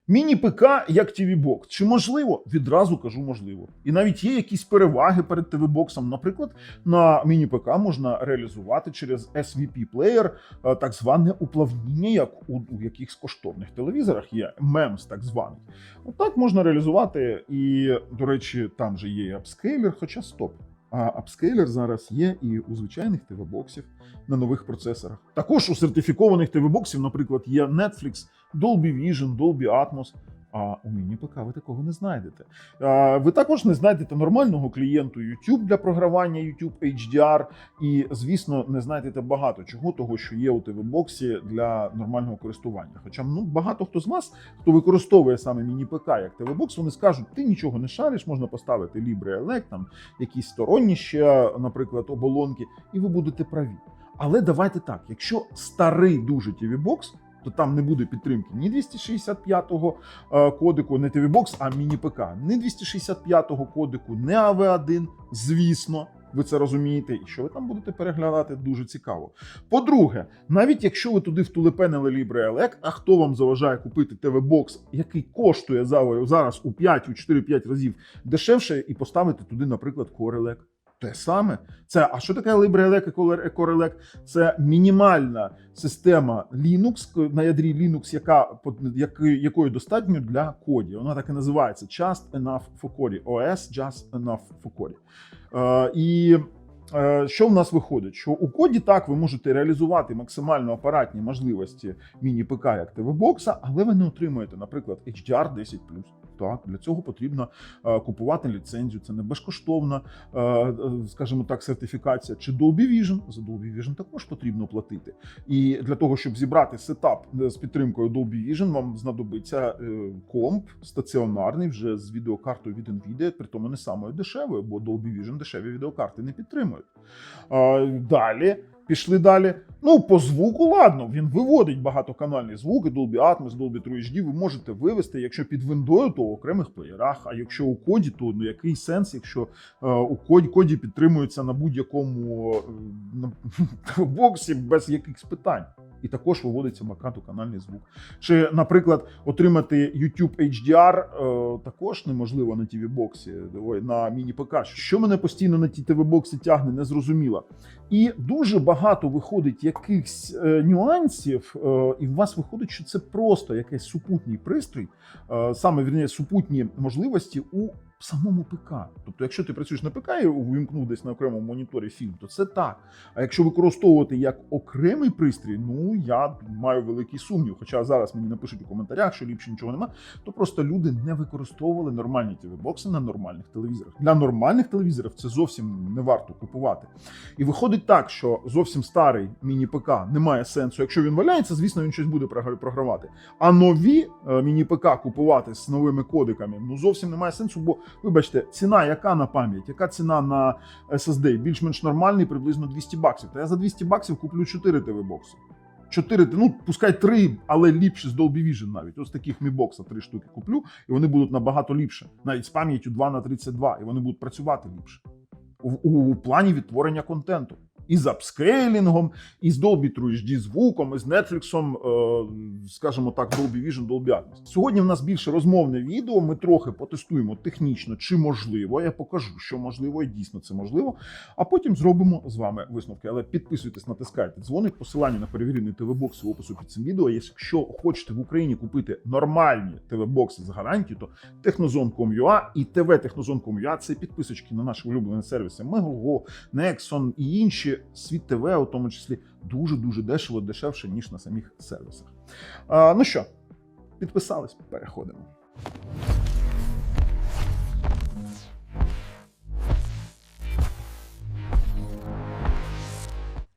Міні-ПК як TV-бокс. Чи можливо? Відразу кажу можливо. І навіть є якісь переваги перед TV-боксом. Наприклад, на міні-ПК можна реалізувати через SVP-плеєр так зване уплавніння, як у якихось коштовних телевізорах є, MEMS так званий. Отак можна реалізувати. І, до речі, там же є і апскейлер, хоча стоп. А апскейлер зараз є і у звичайних TV-боксів на нових процесорах. Також у сертифікованих TV-боксів, наприклад, є Netflix, Dolby Vision, Dolby Atmos. А у міні-ПК ви такого не знайдете. Ви також не знайдете нормального клієнту YouTube для програвання YouTube HDR. І, звісно, не знайдете багато чого того, що є у TV-боксі для нормального користування. Хоча багато хто з вас, хто використовує саме міні-ПК як TV-бокс, вони скажуть, ти нічого не шариш, можна поставити LibreELEC, там якісь сторонні ще, наприклад, оболонки, і ви будете праві. Але давайте так, якщо старий дуже TV-бокс, то там не буде підтримки ні 265-го кодеку, не TV-бокс, а міні-ПК. Ні 265-го кодеку, не AV1, звісно. Ви це розумієте, і що ви там будете переглядати, дуже цікаво. По-друге, навіть якщо ви туди втулепенили LibreELEC, а хто вам заважає купити TV-бокс, який коштує зараз у 4-5 разів дешевше, і поставити туди, наприклад, CoreELEC. Те саме. А що таке LibreELEC і CoreELEC? Це мінімальна система Linux, на ядрі Linux, якої достатньо для коді. Вона так і називається Just Enough for Code. OS Just Enough for Code. І що в нас виходить? Що у коді так ви можете реалізувати максимально апаратні можливості міні-ПК як TV-бокса, але ви не отримуєте, наприклад, HDR10+. Так, для цього потрібно купувати ліцензію. Це не безкоштовна, скажімо так, сертифікація. Чи Dolby Vision. За Dolby Vision також потрібно платити. І для того, щоб зібрати сетап з підтримкою Dolby Vision, вам знадобиться комп стаціонарний вже з відеокартою від NVIDIA, при тому не самою дешевою, бо Dolby Vision дешеві відеокарти не підтримують. Пішли далі. По звуку, ладно, він виводить багатоканальний звук, і Dolby Atmos, Dolby True HD ви можете вивести, якщо під виндою, то в окремих плеєрах, а якщо у коді, то який сенс, якщо у коді підтримується на будь-якому боксі без якихось питань. І також виводиться багатоканальний звук. Чи, наприклад, отримати YouTube HDR також неможливо на TV-боксі, на міні-ПК. Що мене постійно на ті TV-боксі тягне, не зрозуміло. І дуже багато виходить якихось нюансів, і у вас виходить, що це просто якийсь супутній пристрій, супутні можливості у самому ПК. Тобто, якщо ти працюєш на ПК і увімкнув десь на окремому моніторі фільм, то це так. А якщо використовувати як окремий пристрій, я маю великий сумнів. Хоча зараз мені напишуть у коментарях, що ліпше нічого нема, то просто люди не використовували нормальні TV-бокси на нормальних телевізорах. Для нормальних телевізорів це зовсім не варто купувати. І виходить так, що зовсім старий міні-ПК не має сенсу. Якщо він валяється, звісно, він щось буде програвати. А нові міні-ПК купувати з новими кодиками, зовсім немає сенсу, бо вибачте, ціна яка на пам'ять, яка ціна на SSD? Більш-менш нормальний, приблизно $200. Та я за $200 куплю 4 TV-бокси. 4, пускай 3, але ліпше з Dolby Vision навіть. Ось таких Mi Box 3 штуки куплю, і вони будуть набагато ліпше. Навіть з пам'яттю 2х32, і вони будуть працювати ліпше. У плані відтворення контенту. І з апскейлінгом, і з Dolby True HD звуком, і з Netflix, скажімо так, Dolby Vision, Dolby Atmos. Сьогодні в нас більше розмовне відео, ми трохи потестуємо технічно, чи можливо, я покажу, що можливо, і дійсно це можливо, а потім зробимо з вами висновки. Але підписуйтесь, натискайте дзвоник, посилання на перевірений ТВ-бокс в опису під цим відео. Якщо хочете в Україні купити нормальні ТВ-бокси з гарантією, то Technozone.com.ua і TV-Technozone.com.ua – це підписочки на наші улюблені сервіси Megogo, Nexon і інші. Світ ТВ, у тому числі, дуже-дуже дешево, дешевше, ніж на самих сервісах. Ну що, підписались? Переходимо.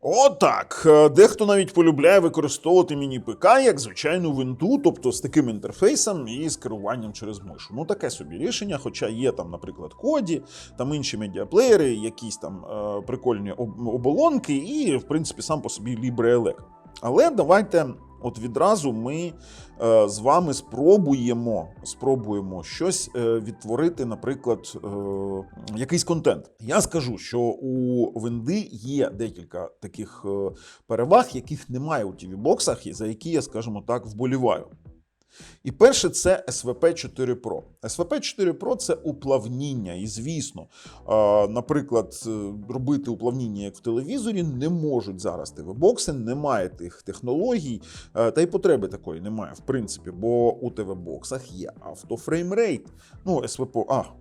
Отак. Дехто навіть полюбляє використовувати міні-ПК як звичайну винту, тобто з таким інтерфейсом і з керуванням через мишу. Таке собі рішення, хоча є там, наприклад, коді, там інші медіаплеєри, якісь там прикольні оболонки і, в принципі, сам по собі LibreELEC. Але давайте відразу ми з вами спробуємо щось відтворити, за якийсь контент. Я скажу, що у Винди є декілька таких переваг, яких немає у TV-боксах, і за які я, скажімо так, вболіваю. І перше – це SVP 4 Pro. SVP 4 Pro – це уплавніння. І, звісно, наприклад, робити уплавніння, як в телевізорі, не можуть зараз ТВ-бокси, немає тих технологій, та й потреби такої немає, в принципі, бо у ТВ-боксах є автофреймрейт. Ну, СВП,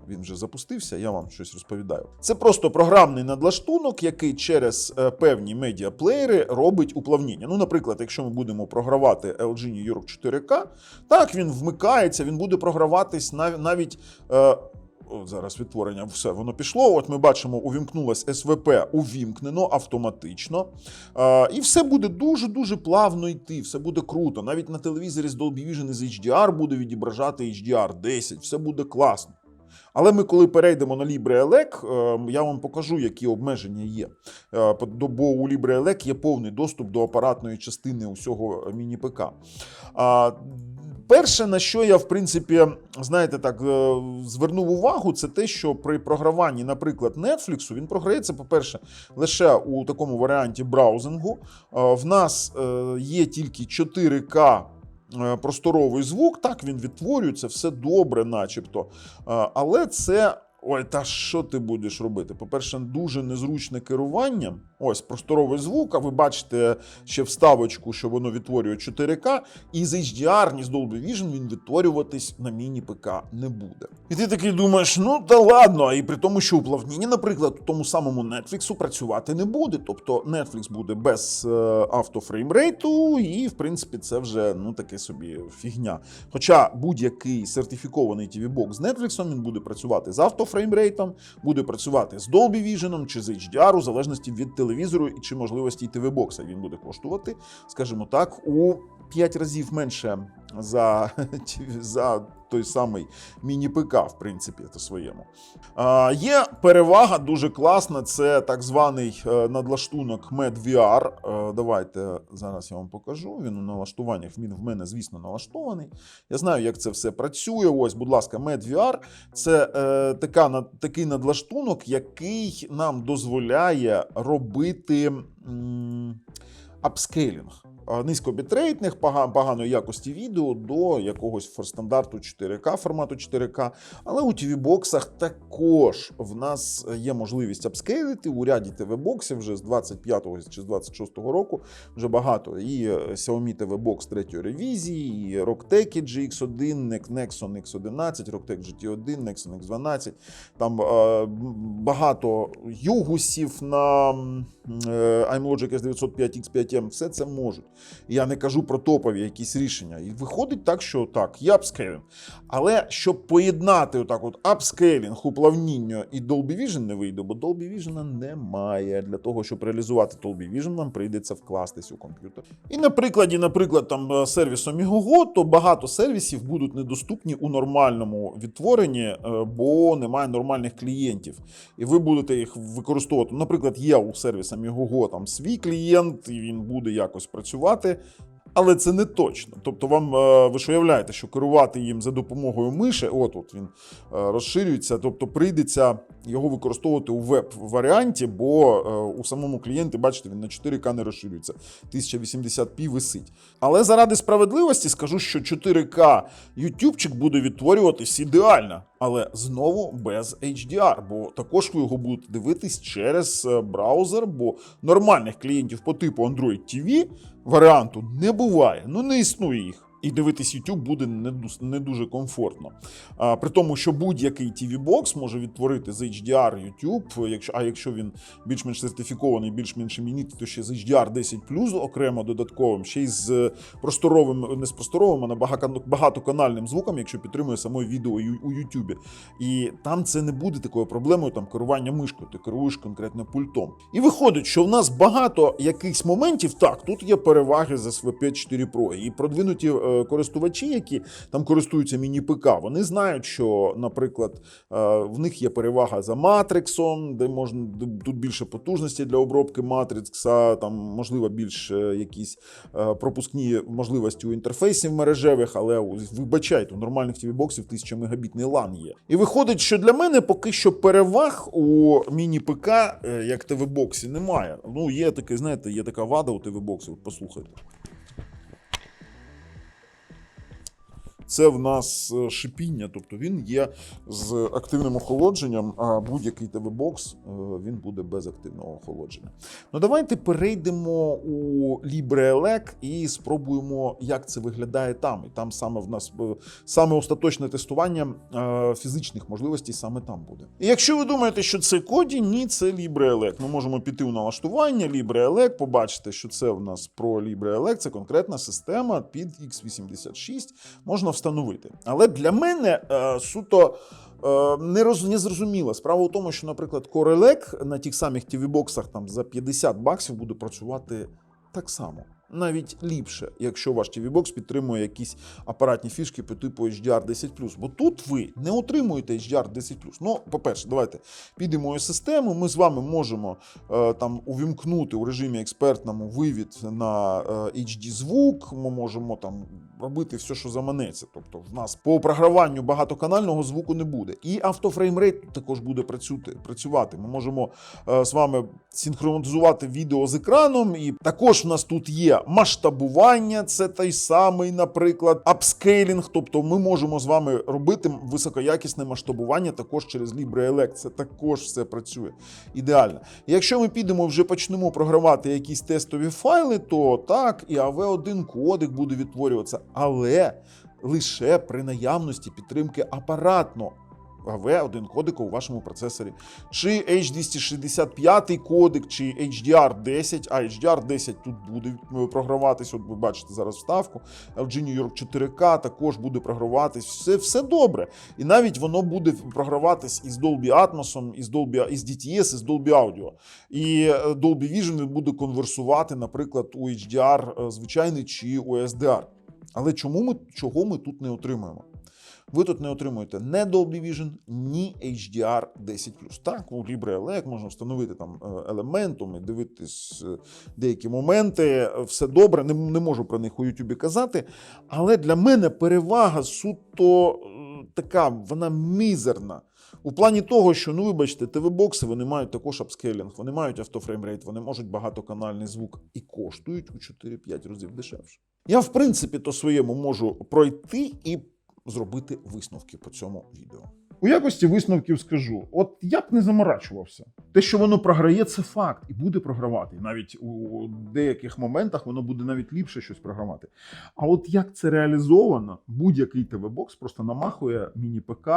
він вже запустився, я вам щось розповідаю. Це просто програмний надлаштунок, який через певні медіаплеєри робить уплавніння. Ну, наприклад, якщо ми будемо програвати LG New York 4K, так, він вмикається, він буде програватись навіть... Зараз відтворення, все, воно пішло. От ми бачимо, увімкнулось СВП, увімкнено автоматично. І все буде дуже-дуже плавно йти, все буде круто. Навіть на телевізорі з Dolby Vision з HDR буде відображати HDR10, все буде класно. Але ми, коли перейдемо на LibreELEC, я вам покажу, які обмеження є. Бо у LibreELEC є повний доступ до апаратної частини усього міні-ПК. Перше, на що я, в принципі, знаєте, так, звернув увагу, це те, що при програванні, наприклад, Netflix, він програється, по-перше, лише у такому варіанті браузингу. В нас є тільки 4К просторовий звук, так, він відтворюється, все добре начебто. Але це... Ой, та що ти будеш робити? По-перше, дуже незручне керування. Ось, просторовий звук, а ви бачите ще вставочку, що воно відтворює 4К, і з HDR, ні з Dolby Vision він відтворюватись на міні-ПК не буде. І ти такий думаєш, ну та ладно, і при тому, що уплавніння, наприклад, у тому самому Netflix працювати не буде. Тобто Netflix буде без автофреймрейту, і, в принципі, це вже, ну, таке собі фігня. Хоча будь-який сертифікований TV-бокс з Netflix, він буде працювати з автофреймрейтом, буде працювати з Dolby Vision чи з HDR, у залежності від телевізору і чи можливості ТВ-бокса. Він буде коштувати, скажімо так, у 5 разів менше за той самий міні-ПК, в принципі, це своєму. Є перевага дуже класна, це так званий надлаштунок MedVR. Давайте зараз я вам покажу. Він у налаштуваннях, він в мене, звісно, налаштований. Я знаю, як це все працює. Ось, будь ласка, MedVR – це такий надлаштунок, який нам дозволяє робити апскейлінг низькобітрейтних, поганої якості відео до якогось стандарту 4К, формату 4К. Але у TV-боксах також в нас є можливість апскейлити. У ряді TV-боксів вже з 25-го чи з 26-го року вже багато. І Xiaomi TV-бокс 3-ї ревізії, і Rocktech GX1, Nexon X11, Rocktech GT1, Nexon X12. Там багато югусів на iMlogic S905 X5M. Все це можуть. Я не кажу про топові якісь рішення. І виходить так, що так, є апскейлінг. Але щоб поєднати отак от апскейлінг, уплавніння і Dolby Vision не вийде, бо Dolby Vision немає. Для того, щоб реалізувати Dolby Vision, нам прийдеться вкластись у комп'ютер. І на прикладі, там сервісу Migogo, то багато сервісів будуть недоступні у нормальному відтворенні, бо немає нормальних клієнтів. І ви будете їх використовувати. Наприклад, є у сервіса Migogo там свій клієнт, і він буде якось працювати. Але це не точно. Тобто ви ж уявляєте, що керувати їм за допомогою миші, от він розширюється, тобто прийдеться його використовувати у веб-варіанті, бо у самому клієнті, бачите, він на 4К не розширюється, 1080p висить. Але заради справедливості скажу, що 4К ютубчик буде відтворюватись ідеально, але знову без HDR, бо також ви його будете дивитись через браузер, бо нормальних клієнтів по типу Android TV варіанту не буває, не існує їх. І дивитись YouTube буде не дуже комфортно. При тому, що будь-який TV-бокс може відтворити з HDR YouTube, якщо він більш-менш сертифікований, більш-менш іменитий, то ще з HDR 10+, окремо додатковим, ще й з просторовим, не з просторовим, а багатоканальним звуком, якщо підтримує саме відео у YouTube. І там це не буде такою проблемою керування мишкою, ти керуєш конкретно пультом. І виходить, що в нас багато якихось моментів, так, тут є переваги з SVP 4 Pro, і продвинуті користувачі, які там користуються міні-ПК, вони знають, що, наприклад, в них є перевага за матриксом, де можна тут більше потужності для обробки матрикса, там можливо більш якісь пропускні можливості у інтерфейсів мережевих, але вибачайте, у нормальних TV-боксів 1000 мегабітний LAN є. І виходить, що для мене поки що переваг у міні-ПК, як TV-боксі, немає. Є таке, знаєте, є така вада у TV-боксів, послухайте. це в нас шипіння, тобто він є з активним охолодженням, а будь-який ТВ-бокс він буде без активного охолодження. Ну давайте перейдемо у LibreELEC і спробуємо, як це виглядає там. І там саме в нас саме остаточне тестування фізичних можливостей саме там буде. І якщо ви думаєте, що це Kodi, ні, це LibreELEC. Ми можемо піти у налаштування, LibreELEC, побачити, що це в нас про LibreELEC, це конкретна система під x86, можна встановити. Але для мене суто не зрозуміло. Справа в тому, що, наприклад, CoreELEC на тих самих TV-боксах там за $50 буде працювати так само. Навіть ліпше, якщо ваш TV-бокс підтримує якісь апаратні фішки по типу HDR10+. Бо тут ви не отримуєте HDR10+. Ну, по-перше, давайте підемо у систему. Ми з вами можемо там увімкнути у режимі експертному вивід на HD-звук. Ми можемо там робити все, що заманеться. Тобто в нас по програванню багатоканального звуку не буде. І автофреймрейт також буде працювати. Ми можемо з вами синхронізувати відео з екраном. І також в нас тут є масштабування, це той самий, наприклад, апскейлінг. Тобто ми можемо з вами робити високоякісне масштабування також через LibreELEC. Це також все працює ідеально. І якщо ми підемо вже почнемо програвати якісь тестові файли, то так, і AV1 кодек буде відтворюватися. Але лише при наявності підтримки апаратно AV1 кодека у вашому процесорі. Чи H265 кодек, чи HDR10, а HDR10 тут буде програватись, от ви бачите зараз вставку, LG New York 4K також буде програватись, все добре. І навіть воно буде програватись із Dolby Atmos, із DTS, із Dolby Audio. І Dolby Vision буде конверсувати, наприклад, у HDR звичайний чи у SDR. Але чого ми тут не отримуємо? Ви тут не отримуєте ні Dolby Vision, ні HDR10+. Так, у LibreELEC можна встановити там елементом і дивитись деякі моменти. Все добре, не можу про них у YouTube казати. Але для мене перевага суто така, вона мізерна. У плані того, що, ну вибачте, ТВ-бокси, вони мають також апскейлінг, вони мають автофреймрейт, вони можуть багатоканальний звук і коштують у 4-5 разів дешевше. Я, в принципі, то своєму можу пройти і зробити висновки по цьому відео. У якості висновків скажу, от я б не заморачувався. Те, що воно програє, це факт, і буде програвати. І навіть у деяких моментах воно буде навіть ліпше щось програвати. А от як це реалізовано, будь-який ТВ-бокс просто намахує міні-ПК,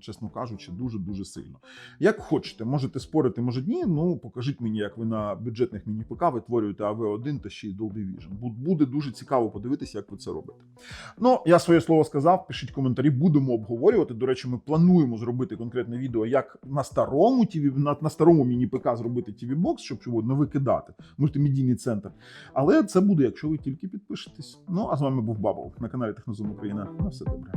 чесно кажучи, дуже-дуже сильно. Як хочете, можете спорити, може ні, ну покажіть мені, як ви на бюджетних міні-ПК витворюєте AV1 та ще й Dolby Vision. Буде дуже цікаво подивитися, як ви це робите. Ну, я своє слово сказав, пишіть коментарі, будемо обговорювати. До речі, ми плануємо зробити конкретне відео, як на старому міні-ПК зробити TV-бокс, щоб його не викидати, мультимедійний центр. Але це буде, якщо ви тільки підпишетесь. Ну, а з вами був Бабл на каналі Технозон Україна. На все добре.